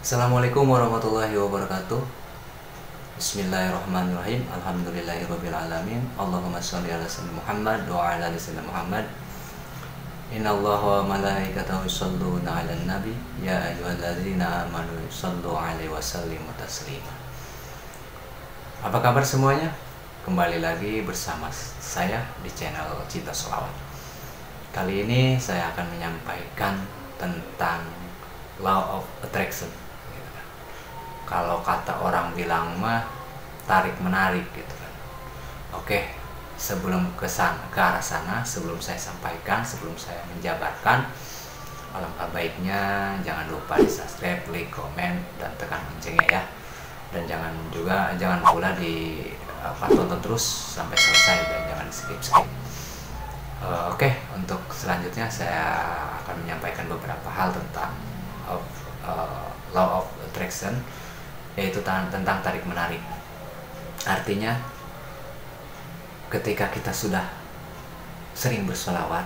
Assalamualaikum warahmatullahi wabarakatuh. Bismillahirrahmanirrahim. Alhamdulillahirrabbilalamin. Allahumma sholli ala sayyidina Muhammad wa ala ali sayyidina Muhammad. Innallaha wa malaikatahu yusholluna 'alan nabi ya ayyuhalladzina amanu shollu 'alaihi wa sallimu taslima. Apa kabar semuanya? Kembali lagi bersama saya di channel Cinta Sholawat. Kali ini saya akan menyampaikan tentang Law of Attraction. Kalau kata orang bilang mah tarik menarik gitu kan. Oke, sebelum ke arah sana, sebelum saya sampaikan, sebelum saya menjabarkan, alangkah baiknya jangan lupa di subscribe, like, komen, dan tekan loncengnya ya. Dan jangan pula tonton terus sampai selesai dan jangan skip. Oke, untuk selanjutnya saya akan menyampaikan beberapa hal tentang Law of Attraction, yaitu tentang tarik menarik. Artinya ketika kita sudah sering bersolawat,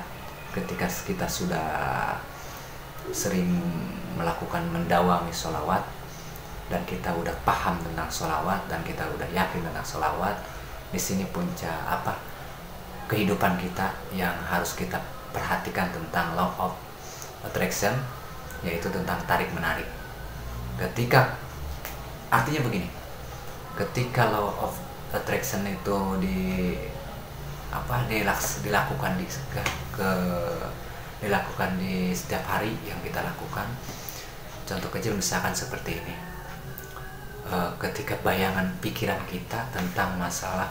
ketika kita sudah sering melakukan mendawami solawat, dan kita udah paham tentang solawat, dan kita udah yakin tentang solawat, di sini punca kehidupan kita yang harus kita perhatikan tentang Law of Attraction, yaitu tentang tarik menarik. Artinya begini, ketika Law of Attraction itu dilakukan di setiap hari yang kita lakukan. Contoh kecil misalkan seperti ini, ketika bayangan pikiran kita tentang masalah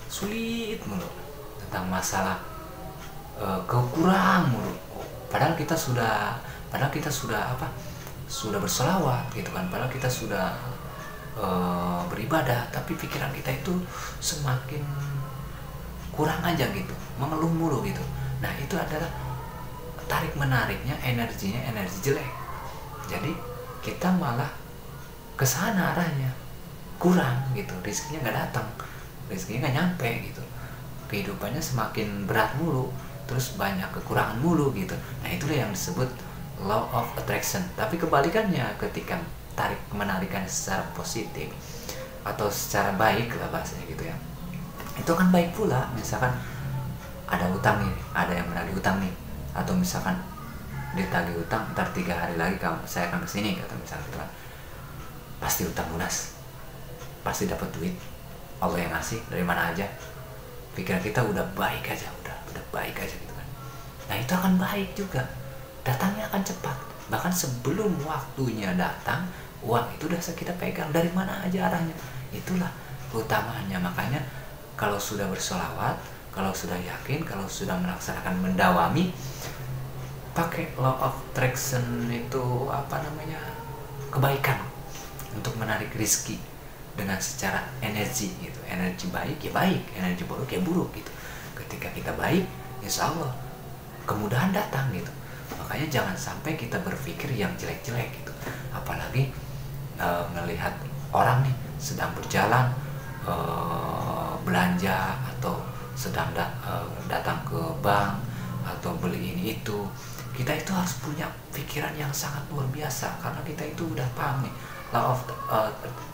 sulit mulu, tentang masalah kekurang mulu, padahal kita sudah bersolawat gitu kan, padahal kita sudah beribadah, tapi pikiran kita itu semakin kurang aja gitu, mengeluh mulu gitu. Nah, itu adalah tarik menariknya, energi jelek. Jadi kita malah kesana arahnya, kurang gitu, rezekinya nggak datang, rezekinya nggak nyampe gitu, kehidupannya semakin berat mulu, terus banyak kekurangan mulu gitu. Nah, itulah yang disebut Law of Attraction. Tapi kebalikannya, ketika tarik menarikan secara positif atau secara baik lah bahasanya gitu ya, itu kan baik pula. Misalkan ada utang nih, ada yang menagih utang nih, atau misalkan ditagih utang, ntar 3 hari lagi saya akan kesini kata misalkan gitu kan, pasti utang lunas, pasti dapat duit, Allah yang ngasih dari mana aja. Pikiran kita udah baik aja, udah baik aja gitu kan. Nah, itu akan baik juga, datangnya akan cepat. Bahkan sebelum waktunya datang, uang itu udah kita pegang dari mana aja arahnya. Itulah keutamaannya. Makanya kalau sudah bersolawat, kalau sudah yakin, kalau sudah melaksanakan mendawami, pakai Law of Attraction itu kebaikan untuk menarik rezeki dengan secara energi gitu. Energi baik ya baik, energi buruk ya buruk gitu. Ketika kita baik, insya Allah kemudahan datang gitu. Makanya jangan sampai kita berpikir yang jelek-jelek gitu. Apalagi melihat orang nih sedang berjalan belanja, atau sedang datang ke bank atau beli ini itu, kita itu harus punya pikiran yang sangat luar biasa, karena kita itu udah paham nih Law of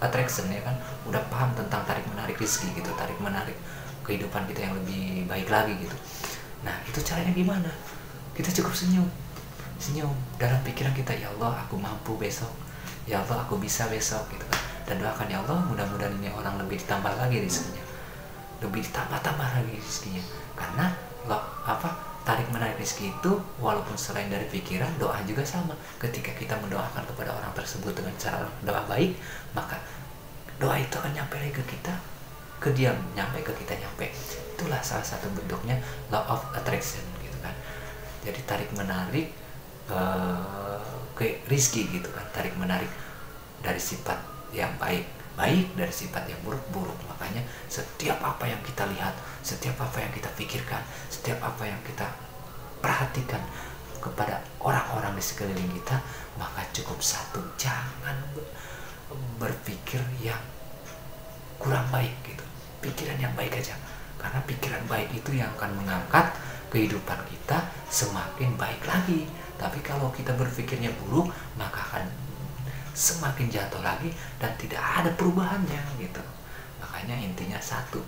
Attraction ya kan, udah paham tentang tarik menarik rezeki gitu, tarik menarik kehidupan kita yang lebih baik lagi gitu. Nah, itu caranya gimana? Kita cukup senyum dalam pikiran kita, ya Allah aku mampu besok, ya Allah aku bisa besok gitu kan. Dan doakan, ya Allah mudah-mudahan ini orang lebih ditambah lagi rezekinya, lebih ditambah lagi rezekinya. Karena tarik menarik rezeki itu walaupun selain dari pikiran, doa juga sama. Ketika kita mendoakan kepada orang tersebut dengan cara doa baik, maka doa itu akan nyampe lagi ke kita, ke dia nyampe, ke kita nyampe. Itulah salah satu bentuknya Law of Attraction gitu kan. Jadi tarik menarik ke rezeki gitu kan, tarik menarik dari sifat yang baik, dari sifat yang buruk. Makanya setiap apa yang kita lihat, setiap apa yang kita pikirkan, setiap apa yang kita perhatikan kepada orang-orang di sekeliling kita, maka cukup satu, jangan berpikir yang kurang baik gitu, pikiran yang baik aja. Karena pikiran baik itu yang akan mengangkat kehidupan kita semakin baik lagi. Tapi kalau kita berpikirnya buruk, maka akan semakin jatuh lagi dan tidak ada perubahannya gitu. Makanya intinya satu,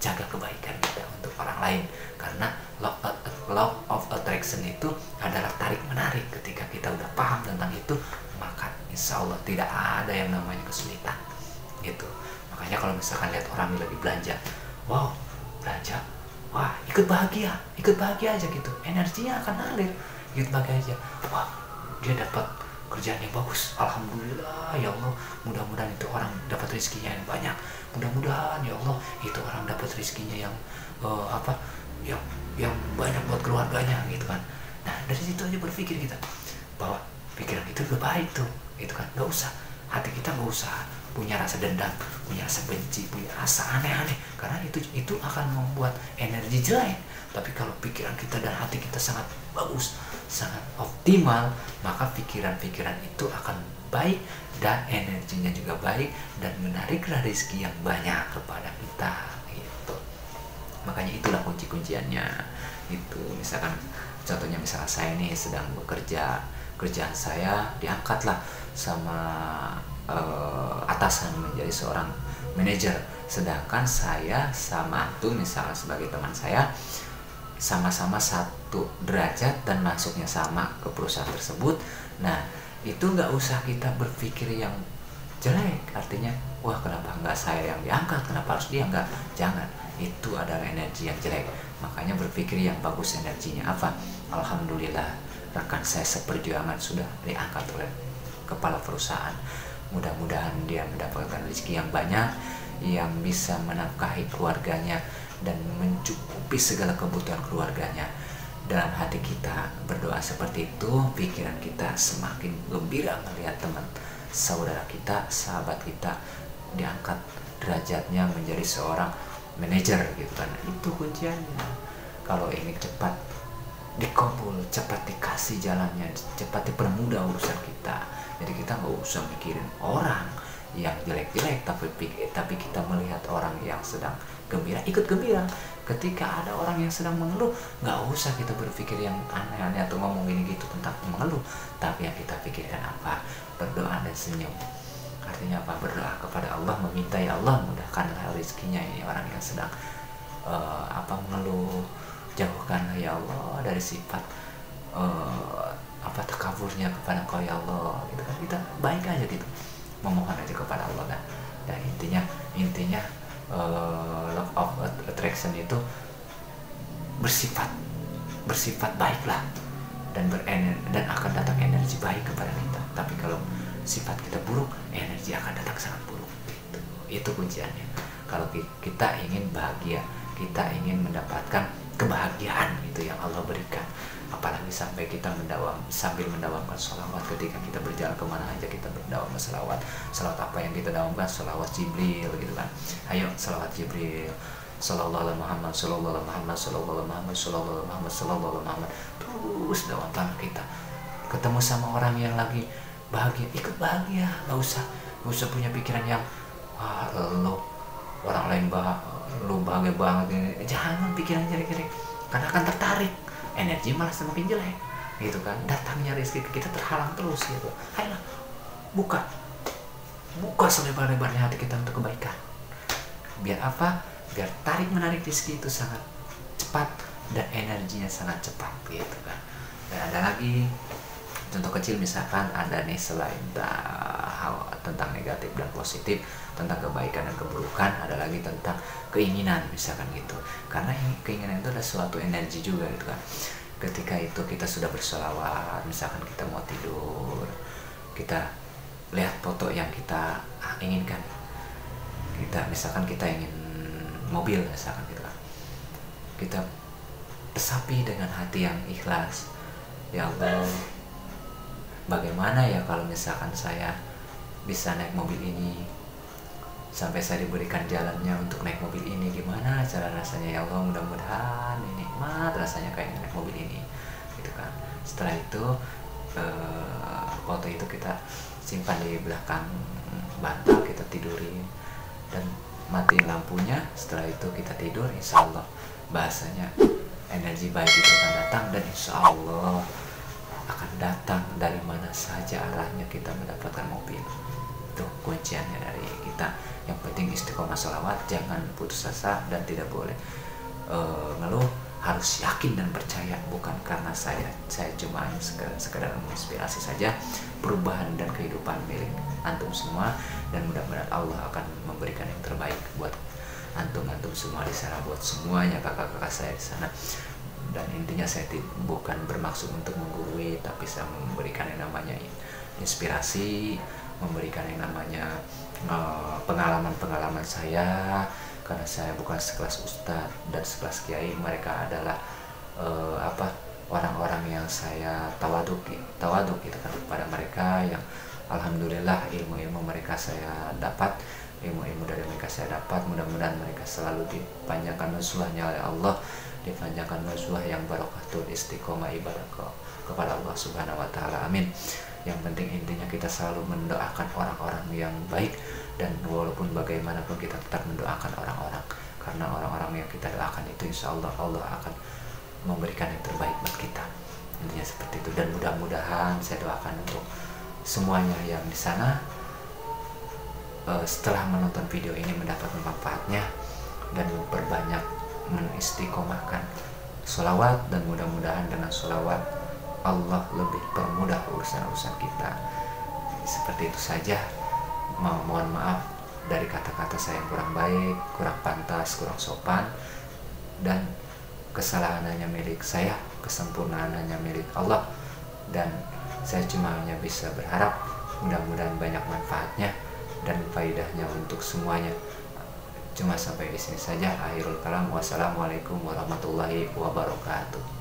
jaga kebaikan kita untuk orang lain, karena law of attraction itu adalah tarik menarik. Ketika kita udah paham tentang itu, maka insya Allah tidak ada yang namanya kesulitan gitu. Makanya kalau misalkan lihat orang lagi belanja, wow, belanja, wah, ikut bahagia aja gitu, energinya akan ngalir, ikut bahagia aja. Wah, dia dapat kerjaan yang bagus, alhamdulillah ya Allah, mudah-mudahan itu orang dapat rezekinya yang banyak, mudah-mudahan ya Allah itu orang dapat rezekinya yang yang banyak buat keluarganya gitu kan. Nah dari situ aja berpikir kita bahwa pikiran itu udah baik tuh gitu kan. Nggak usah, hati kita nggak usah punya rasa dendam, punya rasa benci, punya rasa aneh-aneh, karena itu akan membuat energi jelek. Tapi kalau pikiran kita dan hati kita sangat bagus, sangat optimal, maka pikiran-pikiran itu akan baik dan energinya juga baik dan menariklah rezeki yang banyak kepada kita gitu. Makanya itulah kunci-kunciannya itu. Misalkan contohnya, misalnya saya nih sedang bekerja, kerjaan saya diangkatlah sama atasan menjadi seorang manajer, sedangkan saya sama antum misalnya sebagai teman saya sama-sama satu derajat dan masuknya sama ke perusahaan tersebut. Nah itu nggak usah kita berpikir yang jelek, artinya wah kenapa nggak saya yang diangkat, kenapa harus dia, nggak, jangan, itu adalah energi yang jelek. Makanya berpikir yang bagus, energinya apa, alhamdulillah rekan saya seperjuangan sudah diangkat oleh kepala perusahaan, mudah-mudahan dia mendapatkan rezeki yang banyak yang bisa menafkahi keluarganya dan mencukupi segala kebutuhan keluarganya. Dalam hati kita berdoa seperti itu, pikiran kita semakin gembira melihat teman saudara kita, sahabat kita diangkat derajatnya menjadi seorang manajer gitu kan. Itu kunciannya. Kalau ini cepat dikabul, cepat dikasih jalannya, cepat dipermudah urusan kita. Jadi kita nggak usah mikirin orang yang jelek-jelek, tapi kita melihat orang yang sedang gembira, ikut gembira. Ketika ada orang yang sedang mengeluh, nggak usah kita berpikir yang aneh-aneh atau ngomong gini gitu tentang mengeluh, tapi yang kita pikirkan apa, berdoa dan senyum. Artinya apa, berdoa kepada Allah, meminta ya Allah mudahkanlah rezekinya ini orang yang sedang mengeluh, jauhkanlah ya Allah dari sifat takaburnya kepada Engkau ya Allah gitu kan. Kita baik aja gitu, memohon aja kepada Allah kan. Dan intinya law of attraction itu bersifat baiklah dan akan datang energi baik kepada kita. Tapi kalau sifat kita buruk, energi akan datang sangat buruk. Itu kunciannya. Kalau kita ingin bahagia, kita ingin mendapatkan kebahagiaan itu yang Allah berikan, apalagi sampai kita sambil mendawamkan sholawat. Ketika kita berjalan kemana aja kita berdawam sholawat. Sholawat apa yang kita dawamkan? Sholawat Jibril gitu kan. Ayo sholawat Jibril, sallallahu alaihi Muhammad, sallallahu alaihi Muhammad, sallallahu alaihi Muhammad, sallallahu alaihi Muhammad, sallallahu alaihi Muhammad. Terus dawamkan kita. Ketemu sama orang yang lagi bahagia, ikut bahagia. Gak usah punya pikiran yang lo orang lain lu bahagia banget ini. Jangan pikiran jelek-jelek, karena akan tertarik, energi malah semakin jelek gitu kan. Datangnya rezeki kita terhalang terus gitu. Ayolah, buka selebar-lebarnya hati kita untuk kebaikan. Biar apa? Biar tarik menarik rezeki itu sangat cepat dan energinya sangat cepat gitu kan. Dan ada lagi contoh kecil, misalkan ada nih selain hal tentang negatif dan positif, tentang kebaikan dan keburukan, ada lagi tentang keinginan misalkan gitu. Karena keinginan itu adalah suatu energi juga gitu kan. Ketika itu kita sudah bersolawat, misalkan kita mau tidur, kita lihat foto yang kita inginkan. Misalkan kita ingin mobil misalkan gitu kan. Kita resapi dengan hati yang ikhlas. Ya Allah, bagaimana ya kalau misalkan saya bisa naik mobil ini, sampai saya diberikan jalannya untuk naik mobil ini, gimana cara rasanya ya Allah, mudah-mudahan ini nikmat rasanya kayak naik mobil ini gitu kan. Setelah itu foto itu kita simpan di belakang bantal, kita tidurin dan matiin lampunya. Setelah itu kita tidur, insya Allah bahasanya energi baik itu akan datang, dan insya Allah akan datang dari mana saja arahnya kita mendapatkan mobil. Itu kunciannya dari kita. Yang penting istiqomah sholawat, jangan putus asa, dan tidak boleh ngeluh, harus yakin dan percaya. Bukan karena saya cuma sekedar menginspirasi saja, perubahan dan kehidupan milik antum semua, dan mudah-mudahan Allah akan memberikan yang terbaik buat antum semua di sana, buat semuanya kakak-kakak saya di sana. Dan intinya saya bukan bermaksud untuk menggurui, tapi saya memberikan yang namanya inspirasi, memberikan yang namanya pengalaman-pengalaman saya, karena saya bukan sekelas ustadz dan sekelas kiai. Mereka adalah orang-orang yang saya tawaduk gitu kan kepada mereka, yang alhamdulillah ilmu-ilmu mereka saya dapat, ilmu-ilmu dari mereka saya dapat. Mudah-mudahan mereka selalu dipanjangkan nuswahnya oleh Allah, dipanjangkan nuswah yang barakatul istiqomah ibadah kepada Allah Subhanahu wa taala. Amin. Yang penting intinya kita selalu mendoakan orang-orang yang baik, dan walaupun bagaimanapun kita tetap mendoakan orang-orang, karena orang-orang yang kita doakan itu insya Allah akan memberikan yang terbaik buat kita. Intinya seperti itu. Dan mudah-mudahan saya doakan untuk semuanya yang di sana setelah menonton video ini mendapat manfaatnya dan memperbanyak mengistiqomahkan sholawat, dan mudah-mudahan dengan sholawat Allah lebih permudah urusan-urusan kita. Seperti itu saja. Mohon maaf dari kata-kata saya yang kurang baik, kurang pantas, kurang sopan, dan kesalahan hanya milik saya, kesempurnaan hanya milik Allah, dan saya cuma hanya bisa berharap mudah-mudahan banyak manfaatnya dan faedahnya untuk semuanya. Cuma sampai di sini saja. Akhirul kalam. Wassalamualaikum warahmatullahi wabarakatuh.